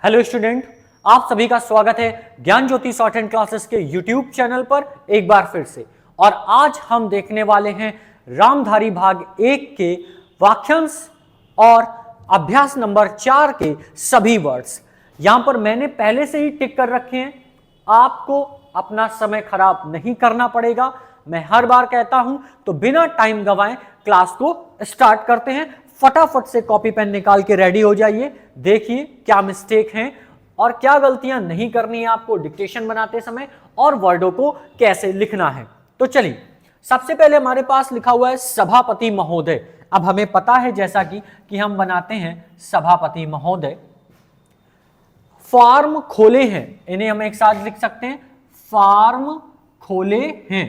Hello student, आप सभी का स्वागत है ज्ञान ज्योति शॉर्ट हैंड क्लासेस के यूट्यूब चैनल पर एक बार फिर से। और आज हम देखने वाले हैं रामधारी भाग 1 के वाक्यांश और अभ्यास नंबर 4 के सभी वर्ड्स। यहां पर मैंने पहले से ही टिक कर रखे हैं, आपको अपना समय खराब नहीं करना पड़ेगा। मैं हर बार कहता हूं तो बिना टाइम गवाएं क्लास को स्टार्ट करते हैं। फटाफट से कॉपी पेन निकाल के रेडी हो जाइए। देखिए क्या मिस्टेक हैं और क्या गलतियां नहीं करनी है आपको डिक्टेशन बनाते समय, और वर्डों को कैसे लिखना है। तो चलिए, सबसे पहले हमारे पास लिखा हुआ है सभापति महोदय। अब हमें पता है जैसा कि हम बनाते हैं सभापति महोदय। फार्म खोले हैं, इन्हें हम एक साथ लिख सकते हैं, फार्म खोले हैं,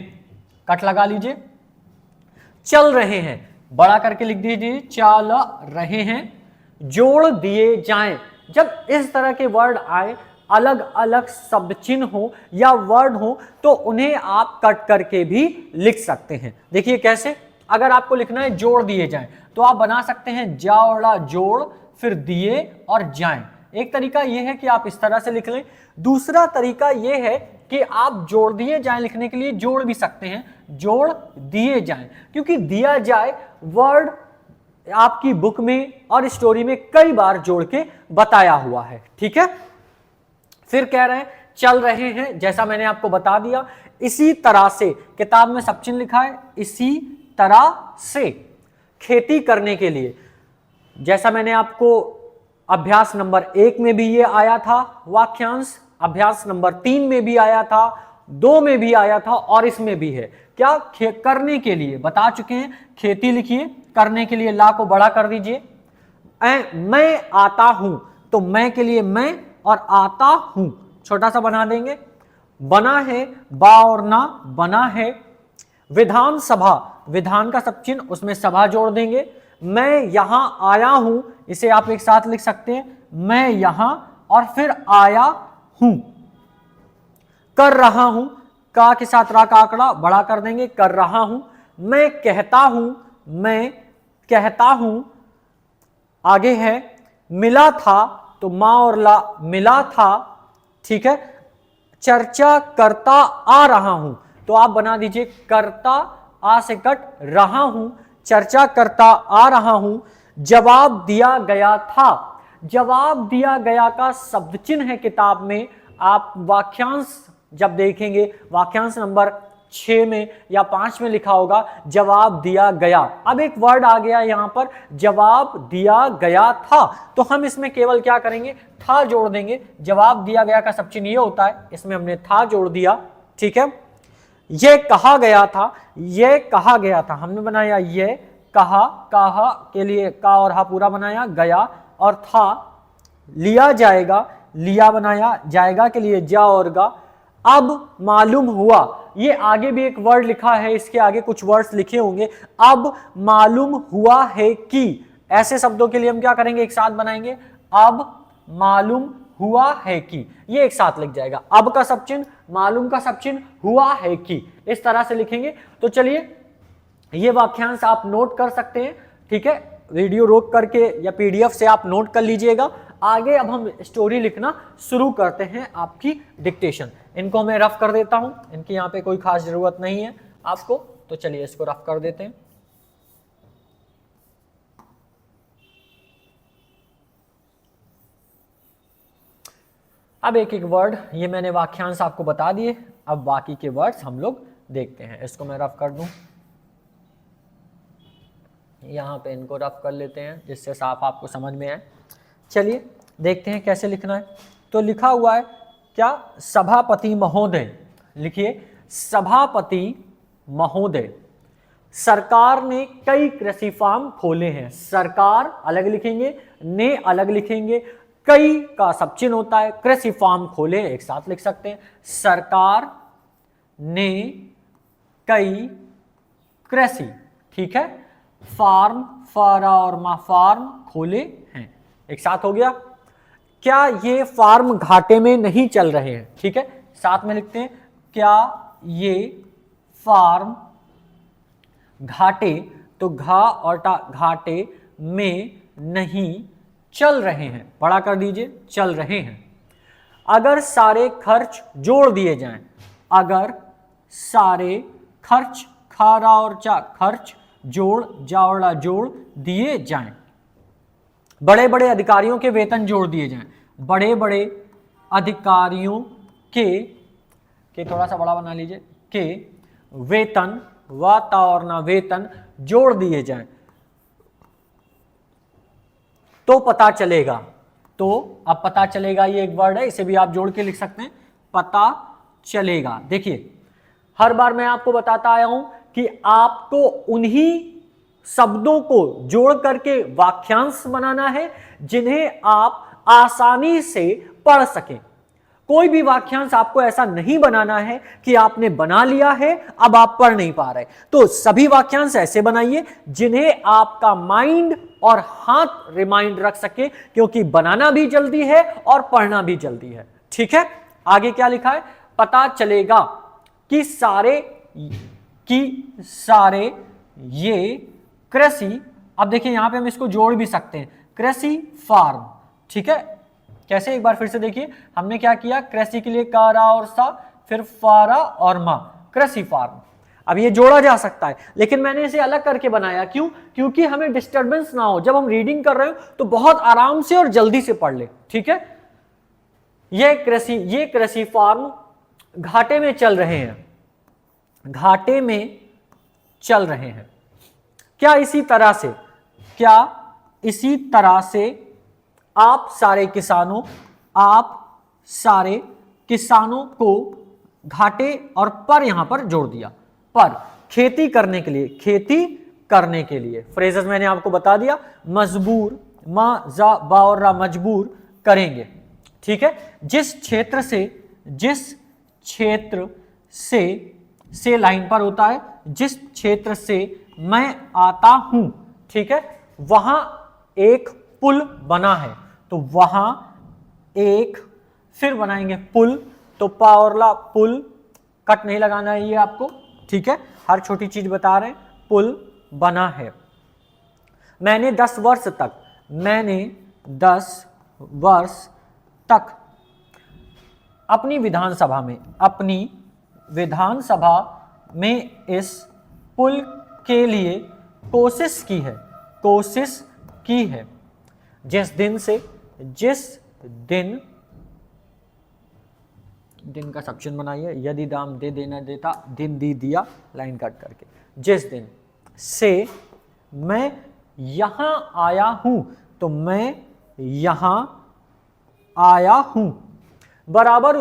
कट लगा लीजिए। चल रहे हैं, बड़ा करके लिख दीजिए, चल रहे हैं। जोड़ दिए जाएं, जब इस तरह के वर्ड आए, अलग अलग शब्द चिन्ह हो या वर्ड हो, तो उन्हें आप कट करके भी लिख सकते हैं। देखिए कैसे, अगर आपको लिखना है जोड़ दिए जाएं तो आप बना सकते हैं जाओड़ा जोड़, फिर दिए और जाएं। एक तरीका यह है कि आप इस तरह से लिख लें। दूसरा तरीका यह है कि आप जोड़ दिए जाएं लिखने के लिए जोड़ भी सकते हैं, जोड़ दिए जाएं, क्योंकि दिया जाए वर्ड आपकी बुक में और स्टोरी में कई बार जोड़ के बताया हुआ है। ठीक है, फिर कह रहे हैं चल रहे हैं, जैसा मैंने आपको बता दिया। इसी तरह से किताब में सब चिन्ह लिखा है, इसी तरह से। खेती करने के लिए, जैसा मैंने आपको अभ्यास नंबर 1 में भी ये आया था वाक्यांश, अभ्यास नंबर 3 में भी आया था, 2 में भी आया था और इसमें भी है। क्या करने के लिए बता चुके हैं, खेती लिखिए, करने के लिए ला को बड़ा कर दीजिए। मैं आता हूं, तो मैं के लिए मैं और आता हूं छोटा सा बना देंगे। बना है, बा और ना, बना है। विधानसभा, विधान का सब चिन्ह, उसमें सभा जोड़ देंगे। मैं यहां आया हूं, इसे आप एक साथ लिख सकते हैं, मैं यहां और फिर आया हूं। कर रहा हूं, का के साथ रा का आंकड़ा बड़ा कर देंगे, कर रहा हूं। मैं कहता हूं, मैं कहता हूं। आगे है मिला था, तो मां और ला मिला था। ठीक है, चर्चा करता आ रहा हूं, तो आप बना दीजिए करता, आ से कट, रहा हूं, चर्चा करता आ रहा हूं। जवाब दिया गया था, जवाब दिया गया का शब्द चिन्ह है किताब में। आप वाक्यांश जब देखेंगे, वाक्यांश नंबर 6 में या 5 में लिखा होगा जवाब दिया गया। अब एक वर्ड आ गया यहां पर, जवाब दिया गया था, तो हम इसमें केवल क्या करेंगे, था जोड़ देंगे। जवाब दिया गया का सब चिन्ह ये होता है, इसमें हमने था जोड़ दिया। ठीक है, यह कहा गया था, यह कहा गया था, हमने बनाया ये कहा, कहा के लिए का और हा पूरा बनाया, गया और था। लिया जाएगा, लिया बनाया, जाएगा के लिए जा और गा। अब मालूम हुआ, ये आगे भी एक वर्ड लिखा है, इसके आगे कुछ वर्ड्स लिखे होंगे। अब मालूम हुआ है कि, ऐसे शब्दों के लिए हम क्या करेंगे, एक साथ बनाएंगे, अब मालूम हुआ है कि, ये एक साथ लिख जाएगा। अब का सब चिन्ह, मालूम का सब चिन्ह, हुआ है कि, इस तरह से लिखेंगे। तो चलिए, ये वाक्यांश आप नोट कर सकते हैं। ठीक है, वीडियो रोक करके या पीडीएफ से आप नोट कर लीजिएगा। आगे अब हम स्टोरी लिखना शुरू करते हैं, आपकी डिक्टेशन। इनको मैं रफ कर देता हूं, इनकी यहाँ पे कोई खास जरूरत नहीं है आपको, तो चलिए इसको रफ कर देते हैं। अब एक एक वर्ड, ये मैंने वाक्यांश आपको बता दिए, अब बाकी के वर्ड्स हम लोग देखते हैं। इसको मैं रफ कर दूं, यहाँ पे इनको रफ कर लेते हैं जिससे साफ आपको समझ में आए। चलिए देखते हैं कैसे लिखना है। तो लिखा हुआ है क्या, सभापति महोदय, लिखिए सभापति महोदय। सरकार ने कई कृषि फार्म खोले हैं, सरकार अलग लिखेंगे, ने अलग लिखेंगे, कई का सब चिन्ह होता है, कृषि फार्म खोले एक साथ लिख सकते हैं। सरकार ने कई कृषि, ठीक है, फार्म, फारा और मा, फार्म खोले हैं, एक साथ हो गया। क्या ये फार्म घाटे में नहीं चल रहे हैं, ठीक है, साथ में लिखते हैं, क्या ये फार्म घाटे, तो घा और टा, घाटे में नहीं चल रहे हैं, बड़ा कर दीजिए, चल रहे हैं। अगर सारे खर्च जोड़ दिए जाएं, अगर सारे खर्च, खारा और चा, खर्च जोड़, जावड़ा जोड़ दिए जाएं, बड़े बड़े अधिकारियों के वेतन जोड़ दिए जाएं, बड़े बड़े अधिकारियों के थोड़ा सा बड़ा बना लीजिए, के वेतन, वाता और ना वेतन जोड़ दिए जाएं, तो पता चलेगा। तो अब पता चलेगा ये एक वर्ड है, इसे भी आप जोड़ के लिख सकते हैं, पता चलेगा। देखिए हर बार मैं आपको बताता आया हूं कि आपको उन्हीं शब्दों को जोड़ करके वाक्यांश बनाना है जिन्हें आप आसानी से पढ़ सकें। कोई भी वाक्यांश आपको ऐसा नहीं बनाना है कि आपने बना लिया है अब आप पढ़ नहीं पा रहे। तो सभी वाक्यांश ऐसे बनाइए जिन्हें आपका माइंड और हाथ रिमाइंड रख सके, क्योंकि बनाना भी जल्दी है और पढ़ना भी जल्दी है। ठीक है, आगे क्या लिखा है, पता चलेगा कि सारे ये कृषि, अब देखिए यहां पे हम इसको जोड़ भी सकते हैं, कृषि फार्म। ठीक है, कैसे, एक बार फिर से देखिए, हमने क्या किया, कृषि के लिए कारा और सा, फिर फारा और मा, कृषि फार्म। अब ये जोड़ा जा सकता है, लेकिन मैंने इसे अलग करके बनाया, क्यों, क्योंकि हमें डिस्टर्बेंस ना हो, जब हम रीडिंग कर रहे हो तो बहुत आराम से और जल्दी से पढ़ ले। ठीक है, ये कृषि फार्म घाटे में चल रहे हैं, घाटे में चल रहे हैं। क्या इसी तरह से आप सारे किसानों को घाटे और पर यहां पर जोड़ दिया, पर खेती करने के लिए फ्रेजेस मैंने आपको बता दिया, मजबूर, मा जा बा और रा, मजबूर करेंगे। ठीक है, जिस क्षेत्र से लाइन पर होता है, जिस क्षेत्र से मैं आता हूं, ठीक है, वहां एक पुल बना है, तो वहां एक, फिर बनाएंगे पुल, तो पावरला पुल, कट नहीं लगाना है ये आपको। ठीक है, हर छोटी चीज बता रहे हैं, पुल बना है। मैंने 10 वर्ष तक अपनी विधानसभा में इस पुल के लिए कोशिश की है। जिस दिन का सेक्शन बनाइए, यदि दाम दे देना देता, दिन दी दिया, लाइन कट करके, जिस दिन से मैं यहां आया हूं, तो मैं यहां आया हूं, बराबर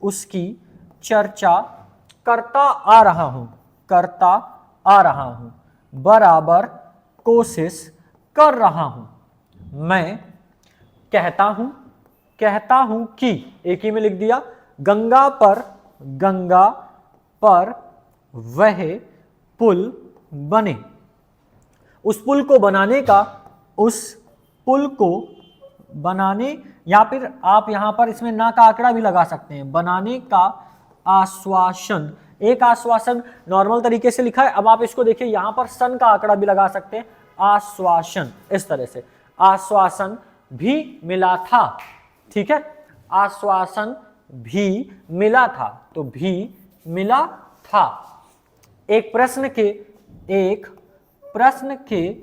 उसकी चर्चा करता आ रहा हूं, बराबर कोशिश कर रहा हूं। मैं कहता हूं कि, एक ही में लिख दिया, गंगा पर वह पुल बने। उस पुल को बनाने, या फिर आप यहां पर इसमें ना का आंकड़ा भी लगा सकते हैं, बनाने का आश्वासन, एक आश्वासन नॉर्मल तरीके से लिखा है, अब आप इसको देखिए यहां पर सन का आंकड़ा भी लगा सकते हैं, आश्वासन, इस तरह से, आश्वासन भी मिला था। ठीक है, आश्वासन भी मिला था, तो भी मिला था। एक प्रश्न के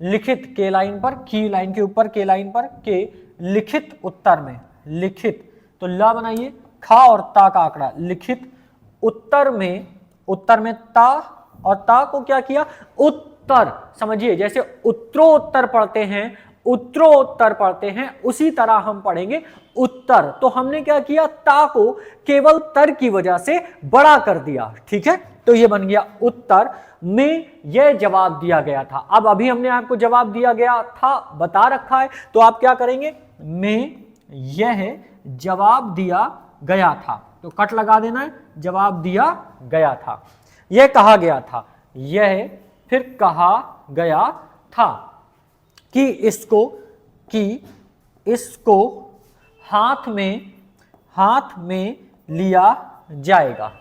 लिखित, के लाइन पर, की लाइन के ऊपर, के लाइन पर, के लिखित उत्तर में, लिखित तो ला बनाइए, खा और ता का आंकड़ा, लिखित उत्तर में ता, और ता को क्या किया, उत्तर, समझिए जैसे उत्तरोत्तर पढ़ते हैं उसी तरह हम पढ़ेंगे उत्तर। तो हमने क्या किया, ता को केवल तर की वजह से बड़ा कर दिया। ठीक है, तो ये बन गया उत्तर में यह जवाब दिया गया था। अब अभी हमने आपको जवाब दिया गया था बता रखा है, तो आप क्या करेंगे, में यह जवाब दिया गया था, तो कट लगा देना है, जवाब दिया गया था, यह कहा गया था, यह फिर कहा गया था कि इसको हाथ में लिया जाएगा।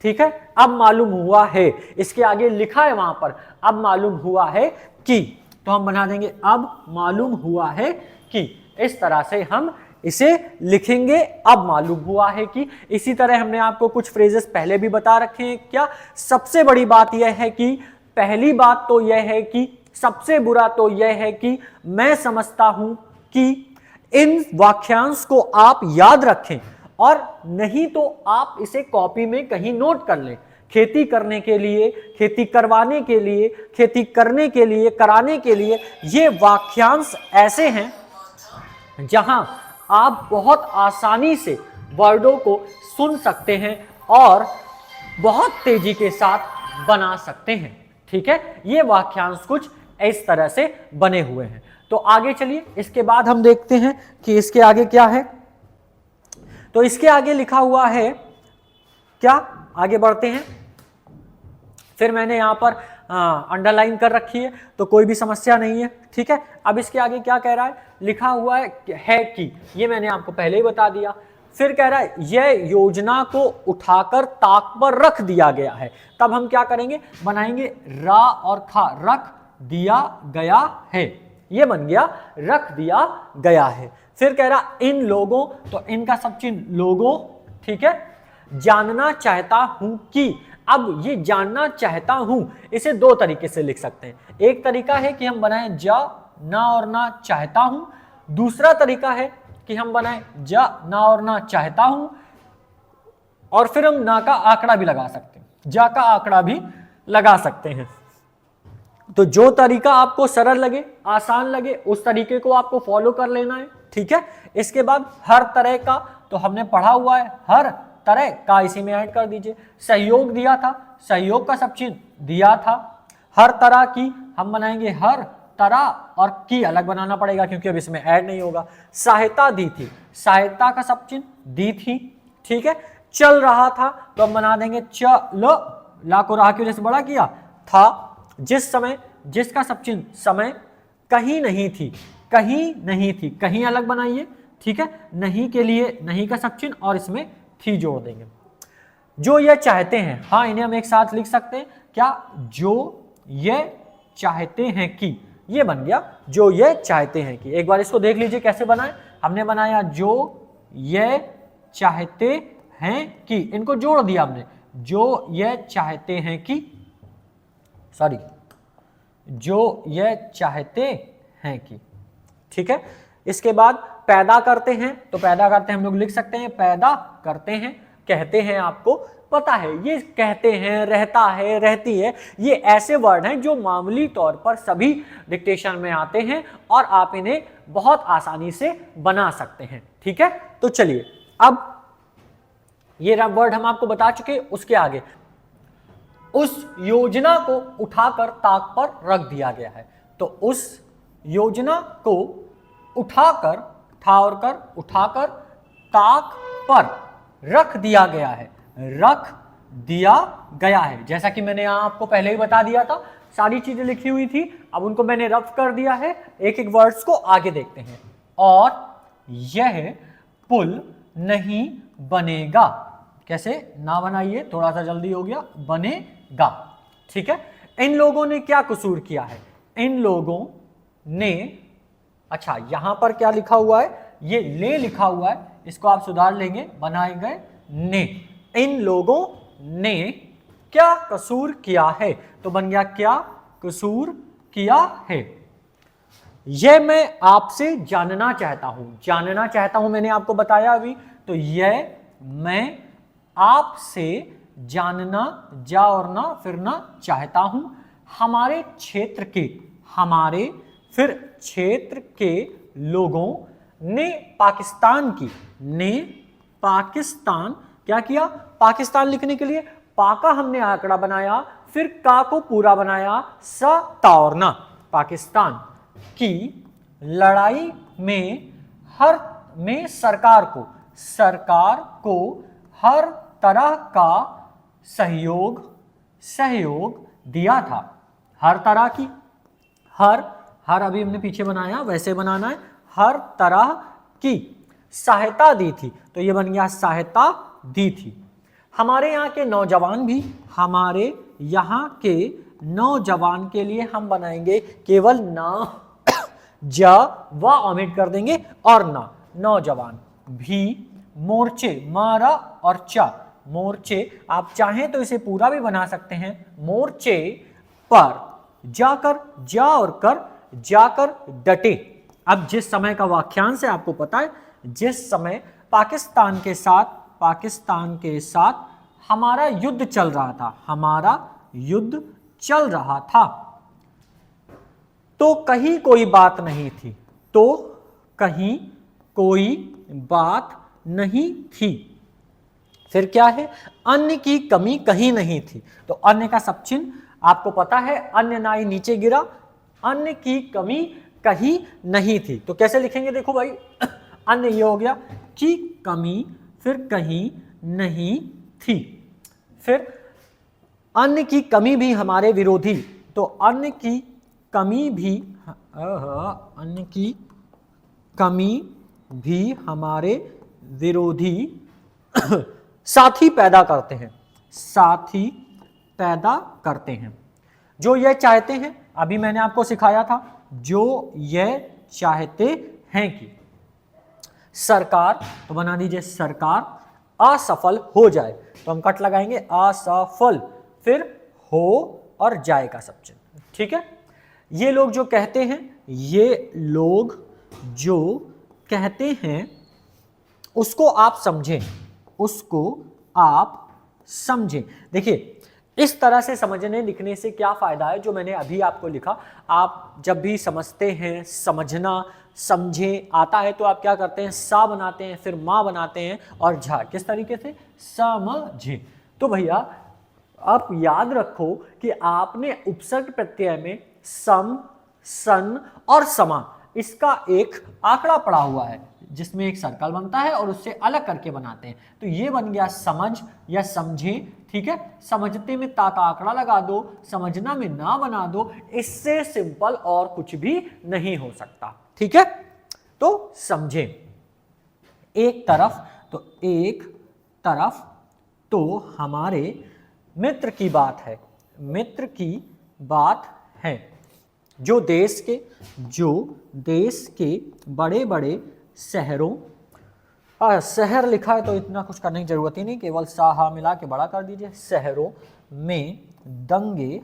ठीक है, अब मालूम हुआ है, इसके आगे लिखा है वहां पर, अब मालूम हुआ है कि तो हम बना देंगे अब मालूम हुआ है कि। इस तरह से हम इसे लिखेंगे, अब मालूम हुआ है कि। इसी तरह हमने आपको कुछ फ्रेजेस पहले भी बता रखे हैं। क्या सबसे बड़ी बात यह है कि, पहली बात तो यह है कि, सबसे बुरा तो यह है कि मैं समझता हूं कि इन वाक्यांश को आप याद रखें, और नहीं तो आप इसे कॉपी में कहीं नोट कर लें। खेती करने के लिए, खेती करवाने के लिए, खेती करने के लिए, कराने के लिए, ये वाक्यांश ऐसे हैं जहां आप बहुत आसानी से वर्डों को सुन सकते हैं और बहुत तेजी के साथ बना सकते हैं। ठीक है, ये वाक्यांश कुछ इस तरह से बने हुए हैं। तो आगे चलिए, इसके बाद हम देखते हैं कि इसके आगे क्या है। तो इसके आगे लिखा हुआ है क्या, आगे बढ़ते हैं। फिर मैंने यहां पर अंडरलाइन कर रखी है, तो कोई भी समस्या नहीं है। ठीक है, अब इसके आगे क्या कह रहा है, लिखा हुआ है कि, ये मैंने आपको पहले ही बता दिया। फिर कह रहा है यह योजना को उठाकर ताक पर रख दिया गया है। तब हम क्या करेंगे, बनाएंगे रा और खा, रख दिया गया है, ये बन गया रख दिया गया है। फिर कह रहा इन लोगों, तो इनका सब चिन्ह लोगों। ठीक है, जानना चाहता हूं कि, अब ये जानना चाहता हूं, इसे दो तरीके से लिख सकते हैं। एक तरीका है कि हम बनाएं जा ना और ना चाहता हूं, दूसरा तरीका है कि हम बनाएं जा ना और ना चाहता हूं, और फिर हम ना का आंकड़ा भी लगा सकते हैं, जा का आंकड़ा भी लगा सकते हैं। तो जो तरीका आपको सरल लगे, आसान लगे, उस तरीके को आपको फॉलो कर लेना है। ठीक है, इसके बाद हर तरह का, तो हमने पढ़ा हुआ है, हर तरह का इसी में ऐड कर दीजिए। सहयोग दिया था, सहयोग का सब चिन्ह दिया था। हर तरह की हम बनाएंगे हर तरह, और की अलग बनाना पड़ेगा क्योंकि अब इसमें ऐड नहीं होगा। सहायता दी थी, सहायता का सब चिन्ह दी थी। ठीक है, चल रहा था, तो हम बना देंगे चल, ला को रहा की वजह से बड़ा किया था। जिस समय, जिसका सब चिन्ह समय। कहीं नहीं थी, कहीं नहीं थी, कहीं अलग बनाइए। ठीक है, नहीं के लिए नहीं का सब चिन्ह और इसमें थी जोड़ देंगे। जो ये चाहते हैं, हाँ इन्हें हम एक साथ लिख सकते हैं। क्या, जो ये चाहते हैं कि, ये बन गया जो ये चाहते हैं कि। एक बार इसको देख लीजिए कैसे बनाए। हमने बनाया जो ये चाहते हैं कि, इनको जोड़ दिया हमने, जो ये चाहते हैं कि, सॉरी, जो ये चाहते हैं कि। ठीक है, इसके बाद पैदा करते हैं, तो पैदा करते हैं हम लोग लिख सकते हैं पैदा करते हैं। कहते हैं आपको पता है, ये कहते हैं, रहता है, रहती है, ये ऐसे वर्ड हैं जो मामूली तौर पर सभी डिक्टेशन में आते हैं और आप इन्हें बहुत आसानी से बना सकते हैं। ठीक है, तो चलिए अब ये वर्ड हम आपको बता चुके। उसके आगे, उस योजना को उठाकर ताक पर रख दिया गया है। तो उस योजना को उठाकर, ठा और कर, उठाकर ताक पर रख दिया गया है, रख दिया गया है। जैसा कि मैंने यहां आपको पहले ही बता दिया था, सारी चीजें लिखी हुई थी, अब उनको मैंने रफ कर दिया है। एक एक वर्ड्स को आगे देखते हैं। और यह पुल नहीं बनेगा, कैसे, ना बनाइए, थोड़ा सा जल्दी हो गया, बनेगा। ठीक है, इन लोगों ने क्या कसूर किया है, इन लोगों ने, अच्छा यहां पर क्या लिखा हुआ है, ये ले लिखा हुआ है, इसको आप सुधार लेंगे, बनाए गए ने। इन लोगों ने क्या कसूर किया है, तो बन गया क्या कसूर किया है। यह मैं आपसे जानना चाहता हूं, जानना चाहता हूं मैंने आपको बताया अभी, तो यह मैं आपसे जानना, जा और ना फिर ना चाहता हूं, हमारे क्षेत्र के, हमारे फिर क्षेत्र के लोगों ने पाकिस्तान की, ने पाकिस्तान क्या किया, पाकिस्तान लिखने के लिए पा का हमने आंकड़ा बनाया, फिर का को पूरा बनाया, सा ता और ना, पाकिस्तान की लड़ाई में हर में सरकार को, सरकार को हर तरह का सहयोग, सहयोग दिया था। हर तरह की, हर, हर अभी हमने पीछे बनाया, वैसे बनाना है, हर तरह की सहायता दी थी, तो ये बन गया सहायता दी थी। हमारे यहाँ के नौजवान भी, हमारे यहाँ के नौजवान के लिए हम बनाएंगे केवल ना, जा व ओमिट कर देंगे और ना, नौजवान। भी मोर्चे, मारा और चा, मोर्चे, आप चाहें तो इसे पूरा भी बना सकते हैं, मोर्चे पर जाकर, जा और कर, जाकर डटे। अब जिस समय का वाक्यांश है आपको पता है, जिस समय पाकिस्तान के साथ हमारा युद्ध चल रहा था, हमारा युद्ध चल रहा था, तो कहीं कोई बात नहीं थी, तो कहीं कोई बात नहीं थी। फिर क्या है, अन्न की कमी कहीं नहीं थी, तो अन्न का सब चिन्ह आपको पता है, अन्न नाई नीचे गिरा, अन्न की कमी कहीं नहीं थी। तो कैसे लिखेंगे, देखो भाई, अन्न ये हो गया, की कमी, फिर कहीं नहीं थी। फिर अन्न की कमी भी हमारे विरोधी, तो अन्न की कमी भी, अन्न की कमी भी हमारे विरोधी साथी पैदा करते हैं, साथी पैदा करते हैं। जो यह चाहते हैं, अभी मैंने आपको सिखाया था, जो यह चाहते हैं कि सरकार, तो बना दीजिए सरकार असफल हो जाए, तो हम कट लगाएंगे असफल, फिर हो और जाए का सब चिन्ह, ठीक है। ये लोग जो कहते हैं, ये लोग जो कहते हैं, उसको आप समझें, उसको आप समझें। देखिए, इस तरह से समझने लिखने से क्या फायदा है, जो मैंने अभी आपको लिखा, आप जब भी समझते हैं, समझना, समझे आता है, तो आप क्या करते हैं, सा बनाते हैं, फिर माँ बनाते हैं और झा, किस तरीके से, समझे। तो भैया आप याद रखो कि आपने उपसर्ग प्रत्यय में सम, सन और समा, इसका एक आंकड़ा पड़ा हुआ है, जिसमें एक सर्कल बनता है और उससे अलग करके बनाते हैं, तो ये बन गया समझ या समझे, ठीक है। समझते में ता का आंकड़ा लगा दो, समझना में ना बना दो, इससे सिंपल और कुछ भी नहीं हो सकता, ठीक है। तो समझे, एक तरफ, तो एक तरफ तो हमारे मित्र की बात है, मित्र की बात है, जो देश के बड़े बड़े शहरों, शहर लिखा है तो इतना कुछ करने की जरूरत ही नहीं, केवल साहा मिला के बड़ा कर दीजिए, शहरों में दंगे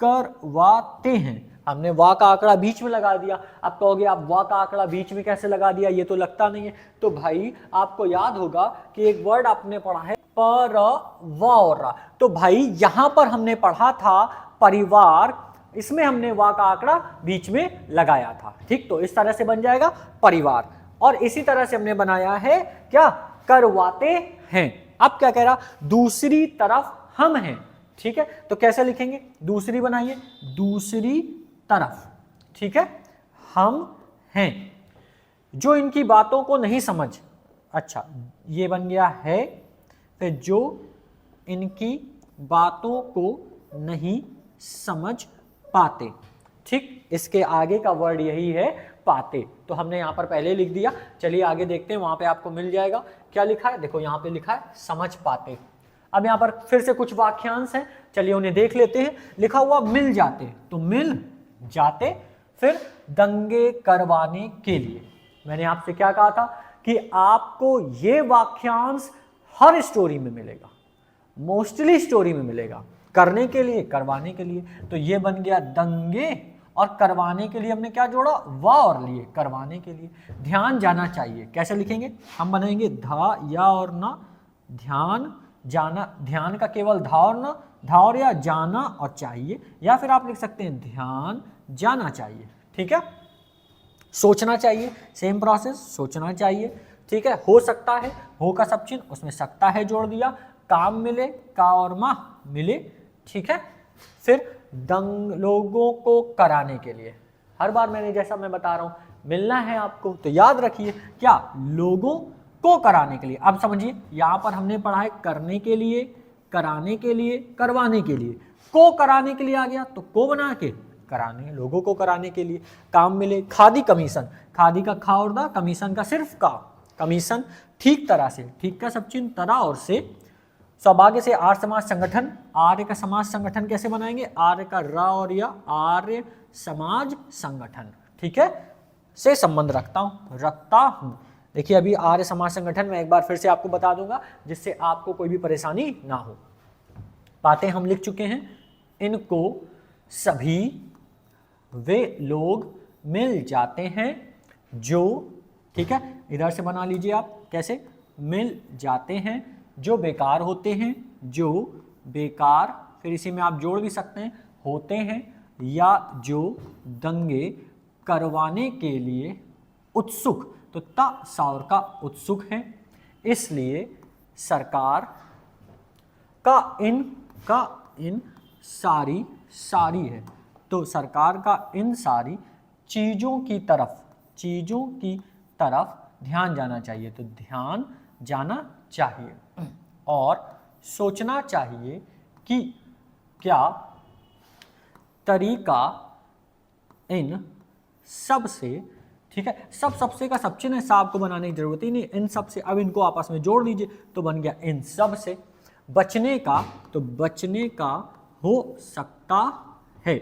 करवाते हैं। हमने वाह का आंकड़ा बीच में लगा दिया। अब कहोगे आप वाह का आंकड़ा बीच में कैसे लगा दिया, ये तो लगता नहीं है। तो भाई आपको याद होगा कि एक वर्ड आपने पढ़ा है पर, तो भाई यहां पर हमने पढ़ा था परिवार, इसमें हमने वाह का आंकड़ा बीच में लगाया था, ठीक। तो इस तरह से बन जाएगा परिवार। और इसी तरह से हमने बनाया है क्या, करवाते हैं। अब क्या कह रहा, दूसरी तरफ हम हैं, ठीक है। तो कैसे लिखेंगे, दूसरी बनाइए, दूसरी तरफ, ठीक है, हम हैं, जो इनकी बातों को नहीं समझ, अच्छा ये बन गया है, फिर जो इनकी बातों को नहीं समझ पाते, ठीक। इसके आगे का वर्ड यही है पाते, तो हमने यहां पर पहले लिख दिया। चलिए आगे देखते हैं, वहां पे आपको मिल जाएगा क्या लिखा है, देखो यहां पे लिखा है समझ पाते। अब यहां पर फिर से कुछ वाक्यांश हैं, चलिए उन्हें देख लेते हैं। लिखा हुआ मिल जाते, तो मिल जाते, फिर दंगे करवाने के लिए। मैंने आपसे क्या कहा था कि आपको ये वाक्यांश हर स्टोरी में मिलेगा, मोस्टली स्टोरी में मिलेगा, करने के लिए, करवाने के लिए। तो ये बन गया दंगे, और करवाने के लिए हमने क्या जोड़ा, वा और लिए, करवाने के लिए। ध्यान जाना चाहिए, कैसे लिखेंगे, हम बनाएंगे धा या और ना, ध्यान जाना, ध्यान का केवल धा और ना, धा और या, जाना और चाहिए, या फिर आप लिख सकते हैं ध्यान जाना चाहिए, ठीक है। सोचना चाहिए, सेम प्रोसेस, सोचना चाहिए, ठीक है। हो सकता है, हो का सब चिन्ह, उसमें सकता है जोड़ दिया, काम मिले, का और मा मिले, ठीक है। फिर दंग, लोगों को कराने के लिए, हर बार मैंने जैसा मैं बता रहा हूं, मिलना है आपको तो याद रखिए क्या, लोगों को कराने के लिए। अब समझिए यहां पर हमने पढ़ा है करने के लिए, कराने के लिए, करवाने के लिए, को कराने के लिए आ गया, तो को बना के कराने, लोगों को कराने के लिए। काम मिले, खादी कमीशन, खादी का खा और दा, कमीशन का सिर्फ का, कमीशन, ठीक तरह से, ठीक का सब चिन्ह तरा और से, सौभाग्य से आर्य समाज संगठन, आर्य का समाज संगठन कैसे बनाएंगे, आर्य का र और या, आर्य समाज संगठन, ठीक है, से संबंध रखता हूं। देखिए अभी आर्य समाज संगठन में एक बार फिर से आपको बता दूंगा जिससे आपको कोई भी परेशानी ना हो। बातें हम लिख चुके हैं, इनको सभी वे लोग मिल जाते हैं जो, ठीक है, इधर से बना लीजिए आप, कैसे, मिल जाते हैं जो बेकार होते हैं, जो बेकार, फिर इसी में आप जोड़ भी सकते हैं, होते हैं, या जो दंगे करवाने के लिए उत्सुक, तो ता सावर का उत्सुक है। इसलिए सरकार का इन सारी है, तो सरकार का इन सारी चीज़ों की तरफ ध्यान जाना चाहिए, तो ध्यान जाना चाहिए और सोचना चाहिए कि क्या तरीका इन सब से, ठीक है, सबसे का सब चिन्ह है, आपको बनाने की जरूरत ही नहीं, इन सब से, अब इनको आपस में जोड़ लीजिए तो बन गया इन सब से। बचने का, तो बचने का हो सकता है,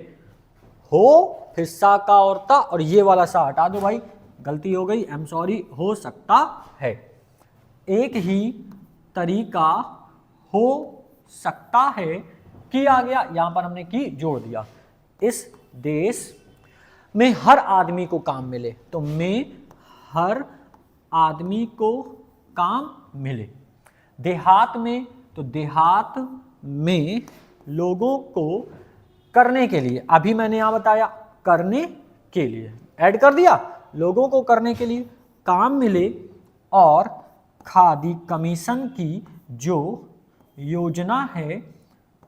हो फिर सा का और ता, और ये वाला सा हटा दो भाई, गलती हो गई, आई एम सॉरी, हो सकता है। एक ही तरीका हो सकता है, की आ गया, यहां पर हमने की जोड़ दिया, इस देश में हर आदमी को काम मिले, तो में हर आदमी को काम मिले। देहात में, तो देहात में लोगों को करने के लिए, अभी मैंने यहां बताया करने के लिए, ऐड कर दिया, लोगों को करने के लिए काम मिले, और खादी कमीशन की जो योजना है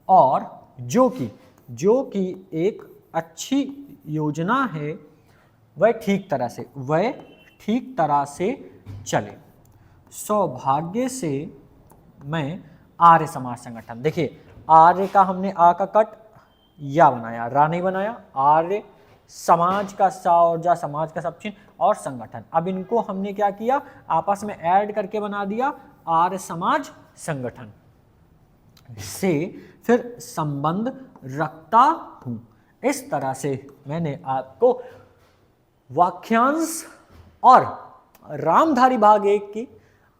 और जो कि एक अच्छी योजना है, वह ठीक तरह से चले। सौभाग्य से मैं आर्य समाज संगठन, देखिए आर्य का हमने आ का कट या बनाया, रा नहीं बनाया, आर्य समाज का सा और जा, समाज का सब चिन्ह, और संगठन, अब इनको हमने क्या किया, आपस में ऐड करके बना दिया आर्य समाज संगठन से फिर संबंध रखता हूं। इस तरह से मैंने आपको वाक्यांश और रामधारी भाग 1 की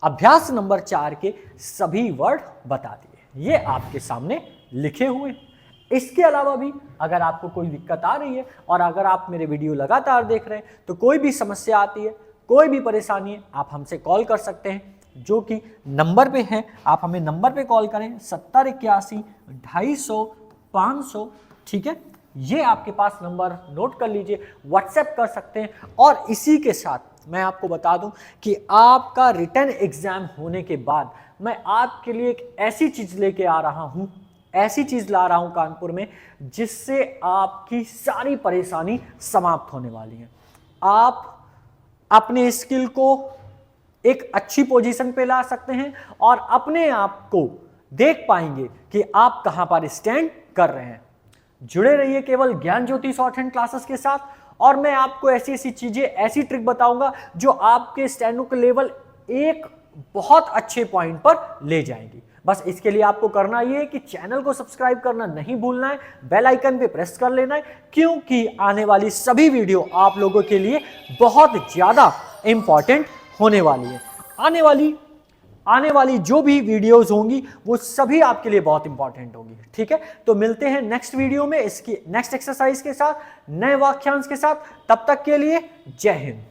अभ्यास नंबर 4 के सभी वर्ड बता दिए, ये आपके सामने लिखे हुए हैं। इसके अलावा भी अगर आपको कोई दिक्कत आ रही है और अगर आप मेरे वीडियो लगातार देख रहे हैं, तो कोई भी समस्या आती है, कोई भी परेशानी है, आप हमसे कॉल कर सकते हैं, जो कि नंबर पे है, आप हमें नंबर पे कॉल करें 70 81 250 500, ठीक है, ये आपके पास नंबर नोट कर लीजिए, व्हाट्सएप कर सकते हैं। और इसी के साथ मैं आपको बता दूं कि आपका रिटन एग्जाम होने के बाद मैं आपके लिए एक ऐसी चीज लेके आ रहा हूं, ऐसी चीज ला रहा हूं कानपुर में, जिससे आपकी सारी परेशानी समाप्त होने वाली है। आप अपने स्किल को एक अच्छी पोजीशन पे ला सकते हैं और अपने आप को देख पाएंगे कि आप कहां पर स्टैंड कर रहे हैं। जुड़े रहिए केवल ज्ञान ज्योति शॉर्ट हैंड क्लासेस के साथ, और मैं आपको ऐसी ऐसी चीजें, ऐसी ट्रिक बताऊंगा जो आपके स्टैंडो के लेवल एक बहुत अच्छे पॉइंट पर ले जाएंगी। बस इसके लिए आपको करना ये है कि चैनल को सब्सक्राइब करना नहीं भूलना है, बेल आइकन पे प्रेस कर लेना है, क्योंकि आने वाली सभी वीडियो आप लोगों के लिए बहुत ज्यादा इंपॉर्टेंट होने वाली है। आने वाली जो भी वीडियोस होंगी वो सभी आपके लिए बहुत इंपॉर्टेंट होंगी, ठीक है। तो मिलते हैं नेक्स्ट वीडियो में इसकी नेक्स्ट एक्सरसाइज के साथ, नए वाक्यांश के साथ। तब तक के लिए जय हिंद।